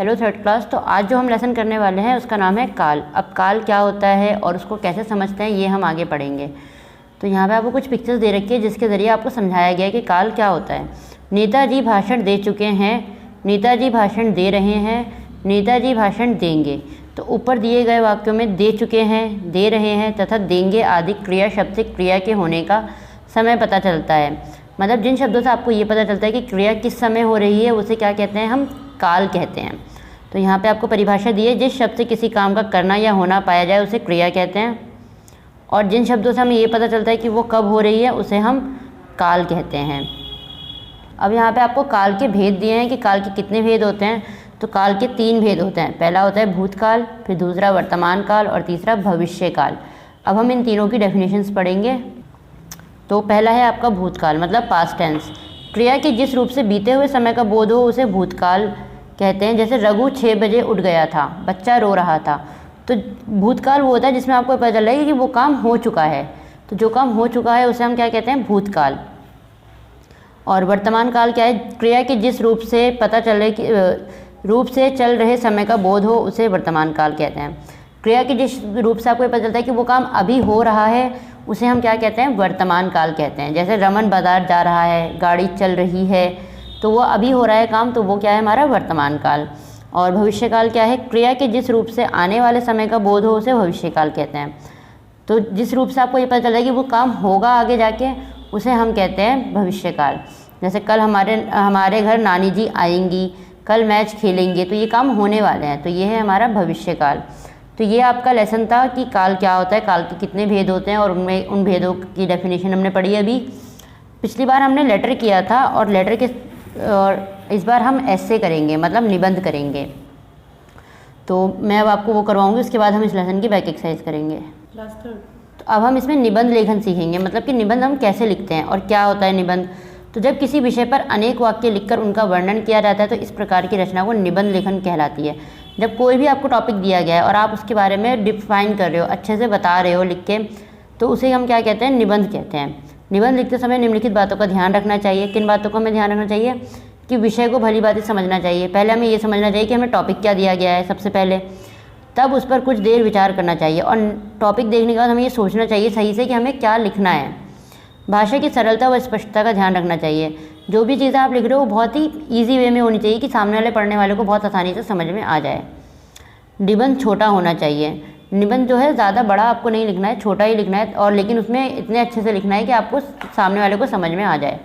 Hello third class. तो आज जो हम लेसन करने वाले हैं उसका नाम है काल। अब काल क्या होता है और उसको कैसे समझते हैं ये हम आगे पढ़ेंगे। तो यहाँ पे आपको कुछ पिक्चर्स दे रखी है जिसके ज़रिए आपको समझाया गया है कि काल क्या होता है। नेताजी भाषण दे चुके हैं, नेताजी भाषण दे रहे हैं, नेताजी भाषण देंगे। तो ऊपर दिए गए वाक्यों में दे चुके हैं, दे रहे हैं तथा देंगे आदि क्रिया शब्द से क्रिया के होने का समय पता चलता है। मतलब जिन शब्दों से आपको ये पता चलता है कि क्रिया किस समय हो रही है उसे क्या कहते हैं, हम काल कहते हैं। तो यहाँ पे आपको परिभाषा दी है, जिस शब्द से किसी काम का करना या होना पाया जाए उसे क्रिया कहते हैं, और जिन शब्दों से हमें ये पता चलता है कि वो कब हो रही है उसे हम काल कहते हैं। अब यहाँ पे आपको काल के भेद दिए हैं कि काल के कितने भेद होते हैं। तो काल के 3 भेद होते हैं। पहला होता है भूतकाल, फिर दूसरा वर्तमान काल और तीसरा भविष्य काल। अब हम इन तीनों की डेफिनेशंस पढ़ेंगे। तो पहला है आपका भूतकाल, मतलब पास्ट टेंस। क्रिया के जिस रूप से बीते हुए समय का बोध हो उसे भूतकाल कहते हैं। जैसे रघु 6 बजे उठ गया था, बच्चा रो रहा था। तो भूतकाल वो होता है जिसमें आपको पता चल रहा है कि वो काम हो चुका है। तो जो काम हो चुका है उसे हम क्या कहते हैं, भूतकाल। और वर्तमान काल क्या है, क्रिया के जिस रूप से पता चल रहे कि रूप से चल रहे समय का बोध हो उसे वर्तमान काल कहते हैं। क्रिया के जिस रूप से आपको पता चलता है कि वो काम अभी हो रहा है उसे हम क्या कहते हैं, वर्तमान काल कहते हैं। जैसे रमन बाजार जा रहा है, गाड़ी चल रही है, तो वो अभी हो रहा है काम, तो वो क्या है, हमारा वर्तमान काल। और भविष्य काल क्या है, क्रिया के जिस रूप से आने वाले समय का बोध हो उसे भविष्य काल कहते हैं। तो जिस रूप से आपको ये पता चल रहा है कि वो काम होगा आगे जाके उसे हम कहते हैं भविष्य काल। जैसे कल हमारे घर नानी जी आएंगी, कल मैच खेलेंगे, तो ये काम होने वाले हैं, तो ये है हमारा भविष्य काल। तो ये आपका लेसन था कि काल क्या होता है, काल के कितने भेद होते हैं और उनमें उन भेदों की डेफिनेशन हमने पढ़ी अभी। पिछली बार हमने लेटर किया था और इस बार हम ऐसे करेंगे, मतलब निबंध करेंगे। तो मैं अब आपको वो करवाऊंगी, उसके बाद हम इस लेसन की बैक एक्सरसाइज करेंगे। तो अब हम इसमें निबंध लेखन सीखेंगे, मतलब कि निबंध हम कैसे लिखते हैं और क्या होता है निबंध। तो जब किसी विषय पर अनेक वाक्य लिखकर उनका वर्णन किया जाता है तो इस प्रकार की रचना को निबंध लेखन कहलाती है। जब कोई भी आपको टॉपिक दिया गया है और आप उसके बारे में डिफाइन कर रहे हो, अच्छे से बता रहे हो लिख के, तो उसे हम क्या कहते हैं, निबंध कहते हैं। निबंध लिखते समय निम्नलिखित बातों का ध्यान रखना चाहिए। किन बातों को हमें ध्यान रखना चाहिए कि विषय को भली बातें समझना चाहिए। पहले हमें ये समझना चाहिए कि हमें टॉपिक क्या दिया गया है सबसे पहले, तब उस पर कुछ देर विचार करना चाहिए। और टॉपिक देखने के बाद हमें ये सोचना चाहिए सही से कि हमें क्या लिखना है। भाषा की सरलता व स्पष्टता का ध्यान रखना चाहिए। जो भी चीज़ें आप लिख रहे हो वो बहुत ही ईजी वे में होनी चाहिए कि सामने वाले पढ़ने वाले को बहुत आसानी से समझ में आ जाए। निबंध छोटा होना चाहिए। निबंध जो है ज़्यादा बड़ा आपको नहीं लिखना है, छोटा ही लिखना है, और लेकिन उसमें इतने अच्छे से लिखना है कि आपको सामने वाले को समझ में आ जाए।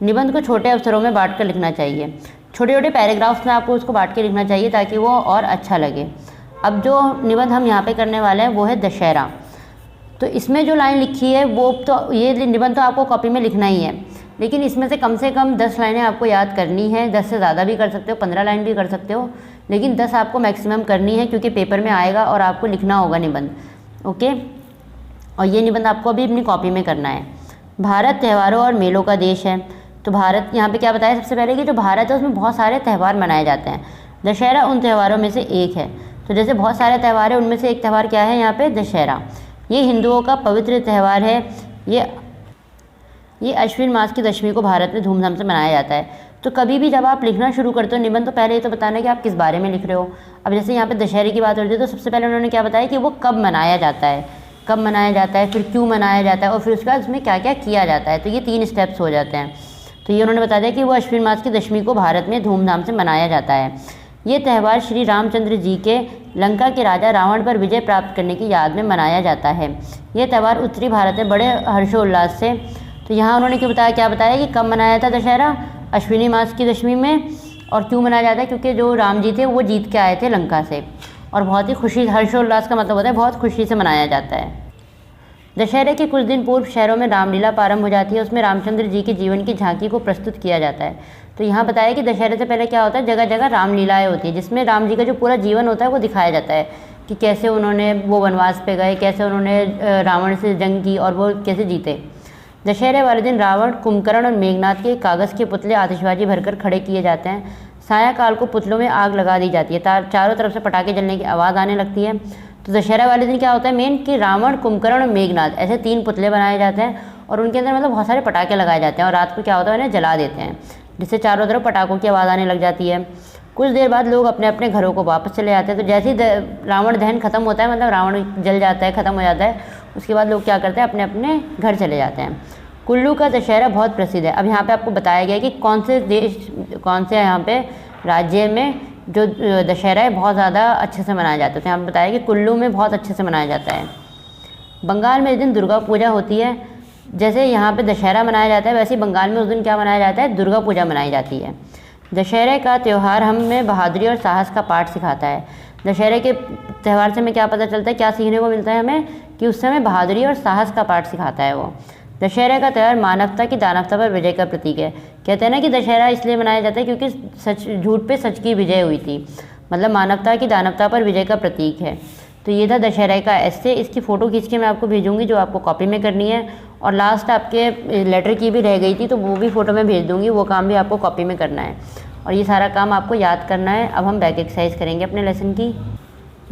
निबंध को छोटे अवसरों में बांट कर लिखना चाहिए। छोटे छोटे पैराग्राफ्स में आपको उसको बांट के लिखना चाहिए ताकि वो और अच्छा लगे। अब जो निबंध हम यहाँ पे करने वाले हैं वो है दशहरा। तो इसमें जो लाइन लिखी है वो तो ये निबंध तो आपको कॉपी में लिखना ही है, लेकिन इसमें से कम 10 लाइनें आपको याद करनी है। 10 से ज़्यादा भी कर सकते हो, 15 लाइन भी कर सकते हो, लेकिन 10 आपको मैक्सिमम करनी है क्योंकि पेपर में आएगा और आपको लिखना होगा निबंध। ओके, और ये निबंध आपको अभी अपनी कॉपी में करना है। भारत त्योहारों और मेलों का देश है। तो भारत यहाँ पे क्या बताया सबसे पहले कि जो भारत है उसमें बहुत सारे त्यौहार मनाए जाते हैं। दशहरा उन त्यौहारों में से एक है। तो जैसे बहुत सारे त्यौहार है, उनमें से एक त्यौहार क्या है यहाँ पे, दशहरा। ये हिंदुओं का पवित्र त्यौहार है। ये अश्विन मास की दशमी को भारत में धूमधाम से मनाया जाता है। तो कभी भी जब आप लिखना शुरू करते हो निबंध, तो पहले ये तो बताना है कि आप किस बारे में लिख रहे हो। अब जैसे यहाँ पे दशहरे की बात हो रही है तो सबसे पहले उन्होंने क्या बताया कि वो कब मनाया जाता है, कब मनाया जाता है, फिर क्यों मनाया जाता है, और फिर उसके बाद उसमें क्या क्या किया जाता है। तो ये 3 स्टेप्स हो जाते हैं। तो ये उन्होंने बता दिया कि वो अश्विन मास की दशमी को भारत में धूमधाम से मनाया जाता है। ये त्यौहार श्री रामचंद्र जी के लंका के राजा रावण पर विजय प्राप्त करने की याद में मनाया जाता है। ये त्यौहार उत्तरी भारत में बड़े हर्षोल्लास से, तो यहाँ उन्होंने क्या बताया कि कब मनाया था दशहरा, अश्विनी मास की दशमी में। और क्यों मनाया जाता है, क्योंकि जो राम जी थे वो जीत के आए थे लंका से, और बहुत ही खुशी, हर्षोल्लास का मतलब होता है बहुत खुशी से मनाया जाता है। दशहरे के कुछ दिन पूर्व शहरों में रामलीला प्रारंभ हो जाती है। उसमें रामचंद्र जी के जीवन की झांकी को प्रस्तुत किया जाता है। तो यहाँ बताया कि दशहरे से पहले क्या होता है, जगह जगह रामलीलाएँ होती है जिसमें राम जी का जो पूरा जीवन होता है वो दिखाया जाता है कि कैसे उन्होंने वो वनवास पे गए, कैसे उन्होंने रावण से जंग की और वो कैसे जीते। दशहरे वाले दिन रावण, कुंभकर्ण और मेघनाथ के कागज़ के पुतले आतिशबाजी भरकर खड़े किए जाते हैं। सायंकाल को पुतलों में आग लगा दी जाती है। चारों तरफ से पटाखे जलने की आवाज़ आने लगती है। तो दशहरा वाले दिन क्या होता है मेन कि रावण, कुंभकर्ण और मेघनाथ ऐसे 3 पुतले बनाए जाते हैं और उनके अंदर मतलब बहुत सारे पटाखे लगाए जाते हैं और रात को क्या होता है उन्हें जला देते हैं, जिससे चारों तरफ पटाखों की आवाज़ आने लग जाती है। कुछ देर बाद लोग अपने अपने घरों को वापस चले जाते हैं। तो जैसे ही रावण दहन खत्म होता है, मतलब रावण जल जाता है, ख़त्म हो जाता है, उसके बाद लोग क्या करते हैं, अपने अपने घर चले जाते हैं। कुल्लू का दशहरा बहुत प्रसिद्ध है। अब यहाँ पे आपको बताया गया है कि कौन से यहाँ पे राज्य में जो दशहरा है बहुत ज़्यादा अच्छे से मनाया जाता है। तो यहाँ पे बताया कि कुल्लू में बहुत अच्छे से मनाया जाता है। बंगाल में इस दिन दुर्गा पूजा होती है। जैसे यहाँ पे दशहरा मनाया जाता है, वैसे ही बंगाल में उस दिन क्या मनाया जाता है, दुर्गा पूजा मनाई जाती है। दशहरे का त्यौहार हमें बहादुरी और साहस का पाठ सिखाता है। दशहरे के त्यौहार से हमें क्या पता चलता है, क्या सीखने को मिलता है हमें, कि उस समय बहादुरी और साहस का पाठ सिखाता है वो। दशहरे का त्यौहार मानवता की दानवता पर विजय का प्रतीक है। कहते हैं ना कि दशहरा इसलिए मनाया जाता है क्योंकि झूठ पे सच की विजय हुई थी, मतलब मानवता की दानवता पर विजय का प्रतीक है। तो ये था दशहरा का ऐसे। इसकी फ़ोटो खींच के मैं आपको भेजूंगी, जो आपको कॉपी में करनी है। और लास्ट आपके लेटर की भी रह गई थी, तो वो भी फ़ोटो में भेज दूँगी, वो काम भी आपको कॉपी में करना है। और ये सारा काम आपको याद करना है। अब हम बैक एक्सरसाइज करेंगे अपने लेसन की।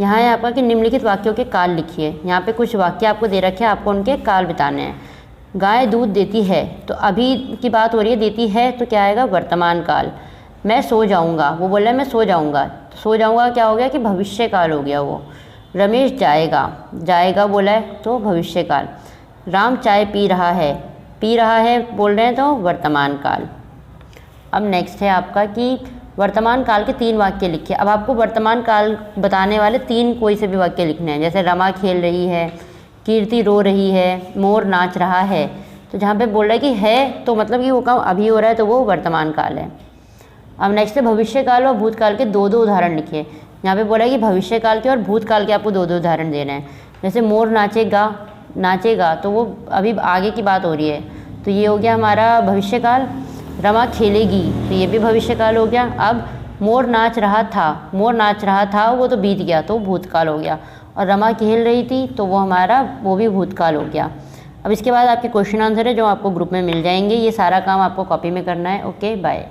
यहाँ है आपका कि निम्नलिखित वाक्यों के काल लिखिए। यहाँ पे कुछ वाक्य आपको दे रखे हैं, आपको उनके काल बताने हैं। गाय दूध देती है, तो अभी की बात हो रही है, देती है तो क्या आएगा, वर्तमान काल। मैं सो जाऊँगा, वो बोल रहा है मैं सो जाऊँगा, तो सो जाऊँगा क्या हो गया कि भविष्य काल हो गया वो। रमेश जाएगा, जाएगा बोला है तो भविष्य काल। राम चाय पी रहा है बोल रहे हैं तो वर्तमान काल। अब नेक्स्ट है आपका कि वर्तमान काल के 3 वाक्य लिखिए। अब आपको वर्तमान काल बताने वाले 3 कोई से भी वाक्य लिखने हैं। जैसे रमा खेल रही है, कीर्ति रो रही है, मोर नाच रहा है। तो जहाँ पे बोल रहा है कि है तो मतलब कि वो काम अभी हो रहा है, तो वो वर्तमान काल है। अब नेक्स्ट है भविष्य काल और भूतकाल के 2-2 उदाहरण लिखिए। यहाँ पे बोला है कि भविष्य काल के और भूतकाल के आपको 2-2 उदाहरण देने हैं। जैसे मोर नाचेगा तो वो अभी आगे की बात हो रही है, तो ये हो गया हमारा भविष्य काल। रमा खेलेगी तो ये भी भविष्य काल हो गया। अब मोर नाच रहा था वो तो बीत गया, तो भूतकाल हो गया। और रमा खेल रही थी तो वो भी भूतकाल हो गया। अब इसके बाद आपके क्वेश्चन आंसर है जो आपको ग्रुप में मिल जाएंगे। ये सारा काम आपको कॉपी में करना है। Okay bye.